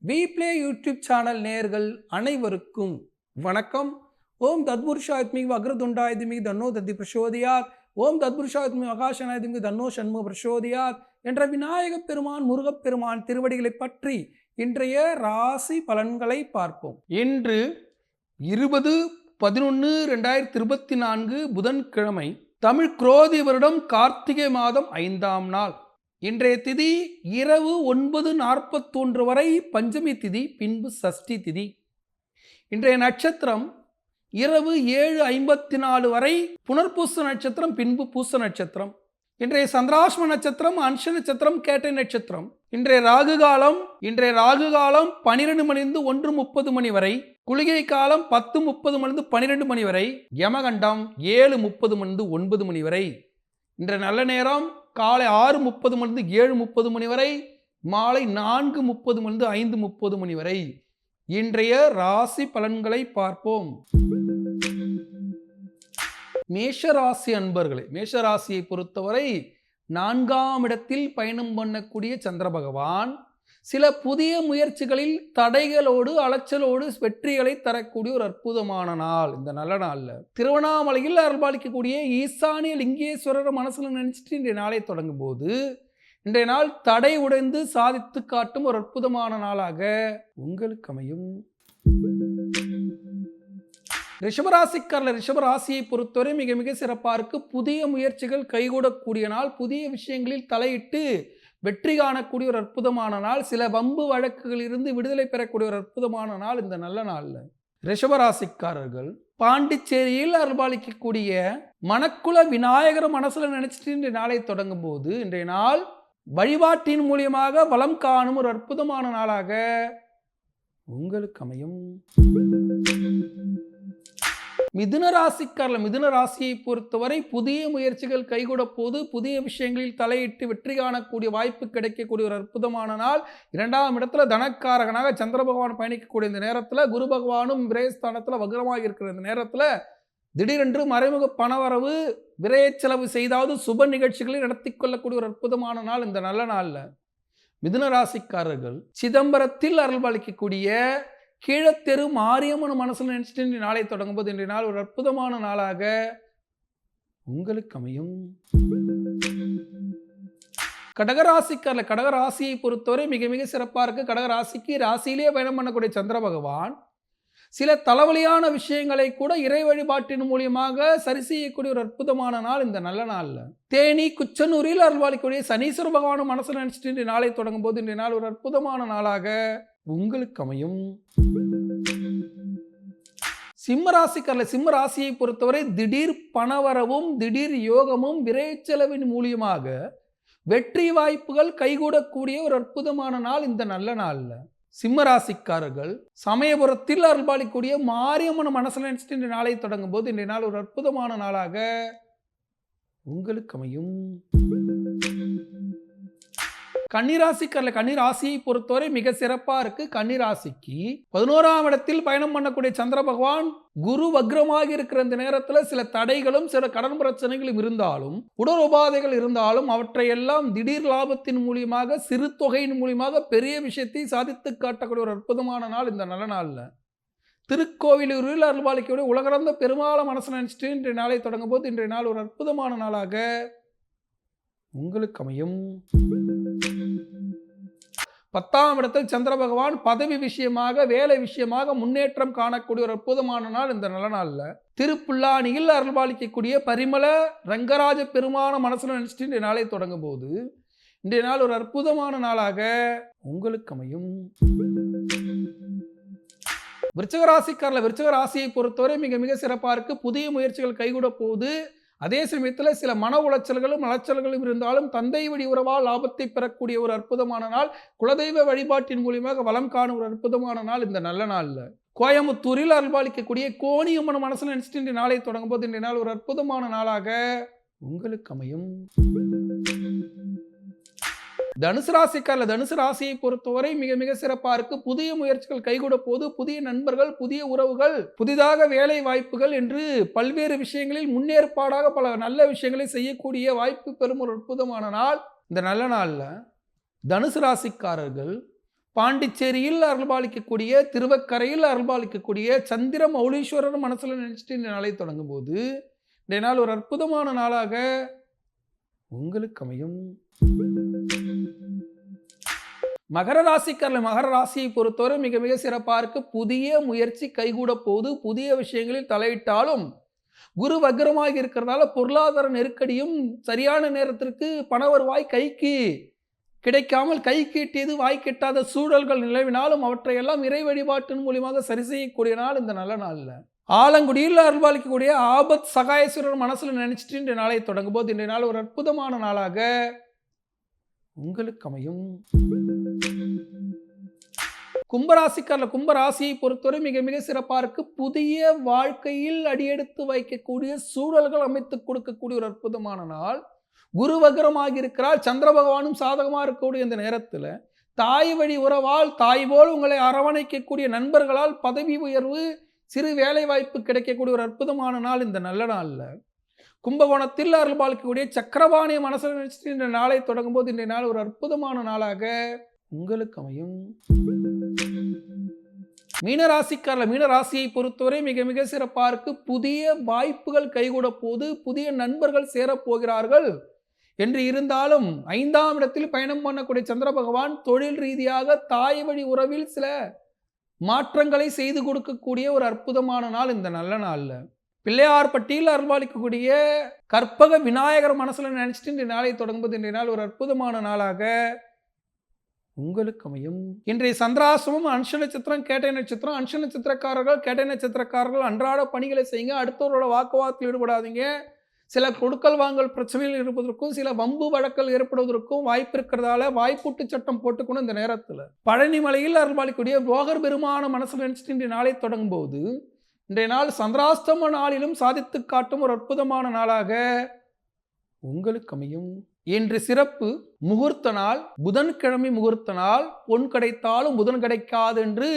We play YouTube channel நேயர்கள் அனைவருக்கும் வணக்கம். ஓம் தத்புருஷாத்மிக் வக்ரதுண்டாயுதமிக் தன்னோ தத்தி பிரசோதியாத். ஓம் தத்புருஷாத்மிக் மகாசனாயுதமிக் தன்னோ சண்முக பிரசோதியாத் என்ற விநாயகப் பெருமான் முருகப்பெருமான் திருவடிகளை பற்றி இன்றைய ராசி பலன்களை பார்ப்போம். இன்று 20/11/2024 புதன்கிழமை, தமிழ் குரோதி வருடம் கார்த்திகை மாதம் 5ஆம் நாள். இன்றைய திதி இரவு 9:41 வரை பஞ்சமி திதி, பின்பு சஷ்டி திதி. இன்றைய நட்சத்திரம் இரவு 7:54 வரை புனர்பூச நட்சத்திரம், பின்பு பூச நட்சத்திரம். இன்றைய சந்திராஷ்ம நட்சத்திரம், அன்ஷ நட்சத்திரம், கேட்டை நட்சத்திரம். இன்றைய ராகு காலம் 12 மணிலிருந்து 1:30 மணி வரை. குளிகை காலம் 10:30 மணிலிருந்து 12 மணி வரை. யமகண்டம் 7:30 மணிலிருந்து 9 மணி வரை. இன்றைய நல்ல நேரம் காலை 6:30 மணிலிருந்து 7:30 மணி வரை, மாலை 4:30 மணிலிருந்து 5:30 மணி வரை. இன்றைய ராசி பலன்களை பார்ப்போம். மேஷராசி அன்பர்களே, மேஷராசியை பொறுத்தவரை 4ஆம் இடத்தில் பயணம் பண்ணக்கூடிய சந்திர பகவான் சில புதிய முயற்சிகளில் தடைகளோடு அலைச்சலோடு வெற்றிகளை தரக்கூடிய ஒரு அற்புதமான நாள். இந்த நல்ல நாள்ல திருவண்ணாமலையில் அருள்பாலிக்கக்கூடிய ஈசானிய லிங்கேஸ்வரர் மனசுல நினைச்சிட்டு இன்றைய நாளை தொடங்கும் போது, இன்றைய நாள் தடை உடைந்து சாதித்து காட்டும் ஒரு அற்புதமான நாளாக உங்களுக்கு அமையும். ரிஷபராசியை பொறுத்தவரை மிக மிக சிறப்பா இருக்கு. புதிய முயற்சிகள் கைகூடக்கூடிய நாள். புதிய விஷயங்களில் தலையிட்டு வெற்றி காணக்கூடிய ஒரு அற்புதமான நாள். சில வம்பு வழக்குகளில் இருந்து விடுதலை பெறக்கூடிய ஒரு அற்புதமான நாள் இந்த நல்ல நாள்ல. ரிஷபராசிக்காரர்கள் பாண்டிச்சேரியில் அருள்பாலிக்கக்கூடிய மணக்குள விநாயகர் மனசுல நினைச்சிட்டு இன்றைய நாளை தொடங்கும் போது, இன்றைய நாள் வழிபாட்டின் மூலியமாக வளம் காணும் ஒரு அற்புதமான நாளாக உங்களுக்கு அமையும். மிதுன ராசியை பொறுத்தவரை புதிய முயற்சிகள் கைகூட போது, புதிய விஷயங்களில் தலையிட்டு வெற்றி காணக்கூடிய வாய்ப்பு கிடைக்கக்கூடிய ஒரு அற்புதமான நாள். 2ஆம் இடத்துல தனக்காரகனாக சந்திர பகவான் பயணிக்கக்கூடிய இந்த நேரத்தில், குரு பகவானும் விரயஸ்தானத்தில் வக்ரமாக இருக்கிற இந்த நேரத்தில் திடீரென்று மறைமுக பணவரவு, விரய செலவு செய்தாவது சுப நிகழ்ச்சிகளை நடத்தி கொள்ளக்கூடிய ஒரு அற்புதமான நாள் இந்த நல்ல நாளில். மிதுன ராசிக்காரர்கள் சிதம்பரத்தில் அருள்பாலிக்கக்கூடிய கீழத்தெரு மாரியம்மன் மனசுல நினைச்சிட்டு இன்றைய நாளை தொடங்கும் போது, இன்றைய நாள் ஒரு அற்புதமான நாளாக உங்களுக்கு அமையும். கடகராசியை பொறுத்தவரை மிக மிக சிறப்பா இருக்கு. கடகராசிக்கு ராசியிலேயே பயணம் பண்ணக்கூடிய சந்திர பகவான் சில தலைவலியான விஷயங்களை கூட இறை வழிபாட்டின் மூலியமாக சரி செய்யக்கூடிய ஒரு அற்புதமான நாள் இந்த நல்ல நாள்ல. தேனி குச்சனூரில் அருள்பாலிக்கக்கூடிய சனீஸ்வர பகவான் மனசுல நினைச்சிட்டு இன்றைய நாளை தொடங்கும் போது, இன்றைய நாள் ஒரு அற்புதமான நாளாக உங்களுக்கு அமையும். சிம்ம ராசியை பொறுத்தவரை திடீர் பணவரவும் திடீர் யோகமும் விரைச்செலவின் மூலியமாக வெற்றி வாய்ப்புகள் கைகூடக்கூடிய ஒரு அற்புதமான நாள் இந்த நல்ல நாள்ல. சிம்ம ராசிக்காரர்கள் சமயபுரத்தில் அருள்பாலிக்கூடிய மாரியம்மன் மனசுல நினைச்சிட்டு இன்றைய நாளை தொடங்கும் போது, இன்றைய நாள் ஒரு அற்புதமான நாளாக உங்களுக்கு அமையும். கன்னிராசியை பொறுத்தவரை மிக சிறப்பா இருக்கு. கன்னிராசிக்கு 11ஆம் இடத்தில் பயணம் பண்ணக்கூடிய சந்திர பகவான் குரு வக்ரமாக இருக்கிற இந்த நேரத்தில் சில தடைகளும் சில கடன் பிரச்சனைகளும் இருந்தாலும், உடல் உபாதைகள் இருந்தாலும், அவற்றையெல்லாம் திடீர் லாபத்தின் மூலியமாக, சிறு தொகையின் மூலியமாக பெரிய விஷயத்தை சாதித்து காட்டக்கூடிய ஒரு அற்புதமான நாள் இந்த நல்ல நாள்ல. திருக்கோவிலூரில் அருள்பாலிக்கக்கூடிய உலகளந்த பெருமாளை மனசுல நினைச்சிட்டு இன்றைய நாளை தொடங்கும் போது, இன்றைய நாள் ஒரு அற்புதமான நாளாக உங்களுக்கு அமையும். 10ஆம் இடத்தில் சந்திர பகவான் பதவி விஷயமாக, வேலை விஷயமாக முன்னேற்றம் காணக்கூடிய ஒரு அற்புதமான நாள் இந்த நல்ல நாள்ல. திருப்புல்லானியில் அருள்பாலிக்கக்கூடிய பரிமள ரங்கராஜ பெருமான மனசுல நினைச்சிட்டு இன்றைய நாளை தொடங்கும் போது, இன்றைய நாள் ஒரு அற்புதமான நாளாக உங்களுக்கு அமையும். விருச்சிக ராசியை பொறுத்தவரை மிக மிக சிறப்பா இருக்கு. புதிய முயற்சிகள் கைகூட போகுது. அதே சமயத்தில் சில மன உளைச்சல்களும் அலைச்சல்களும் இருந்தாலும் தந்தை வழி உறவால் லாபத்தை பெறக்கூடிய ஒரு அற்புதமான நாள். குலதெய்வ வழிபாட்டின் மூலியமாக வளம் காணும் ஒரு அற்புதமான நாள் இந்த நல்ல நாள்ல. கோயம்புத்தூரில் அருள்பாலிக்கக்கூடிய கோணியம்மன் மனசுல நினைச்சிட்டு இன்றைய நாளை தொடங்கும் போது, இன்றைய நாள் ஒரு அற்புதமான நாளாக உங்களுக்கு அமையும். தனுசு ராசியை பொறுத்தவரை மிக மிக சிறப்பா இருக்கு. புதிய முயற்சிகள் கைகூட போது, புதிய நண்பர்கள், புதிய உறவுகள், புதிதாக வேலை வாய்ப்புகள் என்று பல்வேறு விஷயங்களில் முன்னேற்பாடாக பல நல்ல விஷயங்களை செய்யக்கூடிய வாய்ப்பு பெறும் ஒரு அற்புதமான நாள் இந்த நல்ல நாள்ல. தனுசு ராசிக்காரர்கள் பாண்டிச்சேரியில் அருள்பாலிக்கக்கூடிய, திருவக்கரையில் அருள்பாலிக்கக்கூடிய சந்திர மௌலீஸ்வரர் மனசுல நினைச்சிட்டு இந்த நாளை தொடங்கும் போது இந்த நாள் ஒரு அற்புதமான நாளாக உங்களுக்கு அமையும். மகர ராசியை பொறுத்தவரை மிக மிக சிறப்பாக இருக்கு. புதிய முயற்சி கைகூட போது, புதிய விஷயங்களில் தலையிட்டாலும் குரு வக்ரமாக இருக்கிறதால பொருளாதார நெருக்கடியும், சரியான நேரத்திற்கு பண வருவாய் கைக்கு கிடைக்காமல் கை கீட்டியது வாய் கெட்டாத சூழல்கள் நிலவினாலும் அவற்றையெல்லாம் இறை வழிபாட்டின் மூலியமாக சரி செய்யக்கூடிய நாள் இந்த நல்ல நாளில். ஆலங்குடியில் அருள்பாலிக்கக்கூடிய ஆபத் சகாயேஸ்வரர் மனசுல நினைச்சிட்டு இந்த நாளை தொடங்கும் போது இன்றைய நாள் ஒரு அற்புதமான நாளாக உங்களுக்கு அமையும். கும்பராசியை பொறுத்தவரை மிக மிக சிறப்பாக இருக்கு. புதிய வாழ்க்கையில் அடியெடுத்து வைக்கக்கூடிய சூழல்கள் அமைத்து கொடுக்கக்கூடிய ஒரு அற்புதமான நாள். குரு வக்ரமாக இருக்கிறார். சந்திர பகவானும் சாதகமாக இருக்கக்கூடிய இந்த நேரத்தில் தாய் வழி உறவால், தாய் போல் உங்களை அரவணைக்கக்கூடிய நண்பர்களால் பதவி உயர்வு, சிறு வேலை வாய்ப்பு கிடைக்கக்கூடிய ஒரு அற்புதமான நாள் இந்த நல்ல நாளில். கும்பகோணத்தில் அருள்பாலிக்கக்கூடிய சக்கரபாணிய மனசில் நினைச்சிட்டு இந்த நாளை தொடங்கும் போது இன்றைய நாள் ஒரு அற்புதமான நாளாக உங்களுக்கு அமையும். மீனராசியை பொறுத்தவரை மிக மிக சிறப்பாக இருக்கு. புதிய வாய்ப்புகள் கைகூட போது, புதிய நண்பர்கள் சேரப்போகிறார்கள் என்று இருந்தாலும் 5ஆம் இடத்தில் பயணம் பண்ணக்கூடிய சந்திர பகவான் தொழில் ரீதியாக தாய் வழி உறவில் சில மாற்றங்களை செய்து கொடுக்கக்கூடிய ஒரு அற்புதமான நாள் இந்த நல்ல நாள்ல. பிள்ளையார்பட்டியில் அருள்பாலிக்கக்கூடிய கற்பக விநாயகர் மனசுல நினைச்சிட்டு இந்த நாளை தொடங்கும்போது இன்றைய நாள் ஒரு அற்புதமான நாளாக உங்களுக்கு அமையும். இன்றைய சந்திராசிரமம் அன்ஷ நட்சத்திரம், கேட்டை நட்சத்திரம். அன்ஷ நட்சத்திரக்காரர்கள், கேட்டை நட்சத்திரக்காரர்கள் அன்றாட பணிகளை செய்யுங்க. அடுத்தவரோட வாக்குவாதத்தில் ஈடுபடாதீங்க. சில கொடுக்கல் வாங்கல் பிரச்சனைகள் இருப்பதற்கும், சில வம்பு வழக்கல் ஏற்படுவதற்கும் வாய்ப்பு இருக்கிறதால வாய்ப்பூட்டு சட்டம் போட்டுக்கணும். இந்த நேரத்தில் பழனி மலையில் அருள்பாலிக்கூடிய போகர் பெருமான மனசில் நினைச்சிட்டு இன்றைய நாளை தொடங்கும் போது இன்றைய நாள் சந்திராஷ்டம நாளிலும் சாதித்து காட்டும் ஒரு அற்புதமான நாளாக உங்களுக்கு அமையும். இன்று சிறப்பு முகூர்த்த நாள், புதன்கிழமை முகூர்த்த நாள். பொன் கிடைத்தாலும் புதன் கிடைக்காது என்று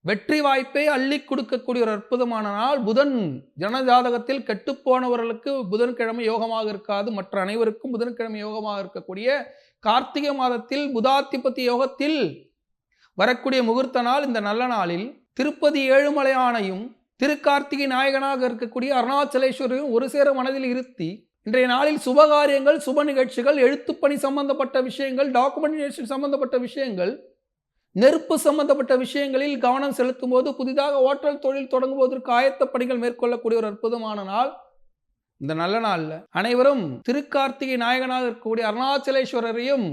வெற்றி வாய்ப்பை அள்ளி கொடுக்கக்கூடிய ஒரு அற்புதமான நாள். புதன் ஜனஜாதகத்தில் கெட்டுப்போனவர்களுக்கு புதன்கிழமை யோகமாக இருக்காது. மற்ற அனைவருக்கும் புதன்கிழமை யோகமாக இருக்கக்கூடிய கார்த்திகை மாதத்தில் புதாதிபதி யோகத்தில் வரக்கூடிய முகூர்த்த நாள் இந்த நல்ல நாளில் திருப்பதி ஏழுமலையானையும் திருக்கார்த்திகை நாயகனாக இருக்கக்கூடிய அருணாச்சலேஸ்வரையும் ஒரு சேர மனதில் இருத்தி இன்றைய நாளில் சுபகாரியங்கள், சுப நிகழ்ச்சிகள், எழுத்துப்பணி சம்பந்தப்பட்ட விஷயங்கள், டாக்குமெண்டேஷன் சம்பந்தப்பட்ட விஷயங்கள், நெருப்பு சம்பந்தப்பட்ட விஷயங்களில் கவனம் செலுத்தும் போது, புதிதாக ஓட்டல் தொழில் தொடங்குவதற்கு ஆயத்த பணிகள் மேற்கொள்ளக்கூடிய ஒரு அற்புதமான நாள் இந்த நல்ல நாளில். அனைவரும் திருக்கார்த்திகை நாயகனாக இருக்கக்கூடிய அருணாச்சலேஸ்வரரையும்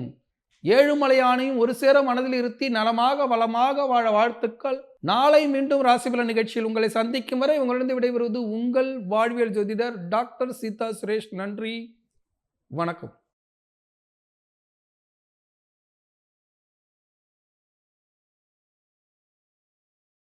ஏழுமலையானையும் ஒரு சேர மனதில் இருத்தி நலமாக வளமாக வாழ வாழ்த்துக்கள். நாளை மீண்டும் ராசிபலன் நிகழ்ச்சியில் உங்களை சந்திக்கும் வரை உங்களிடம் விடைபெறுவது உங்கள் வாழ்வியல் ஜோதிடர் டாக்டர் சீதா சுரேஷ். நன்றி, வணக்கம்.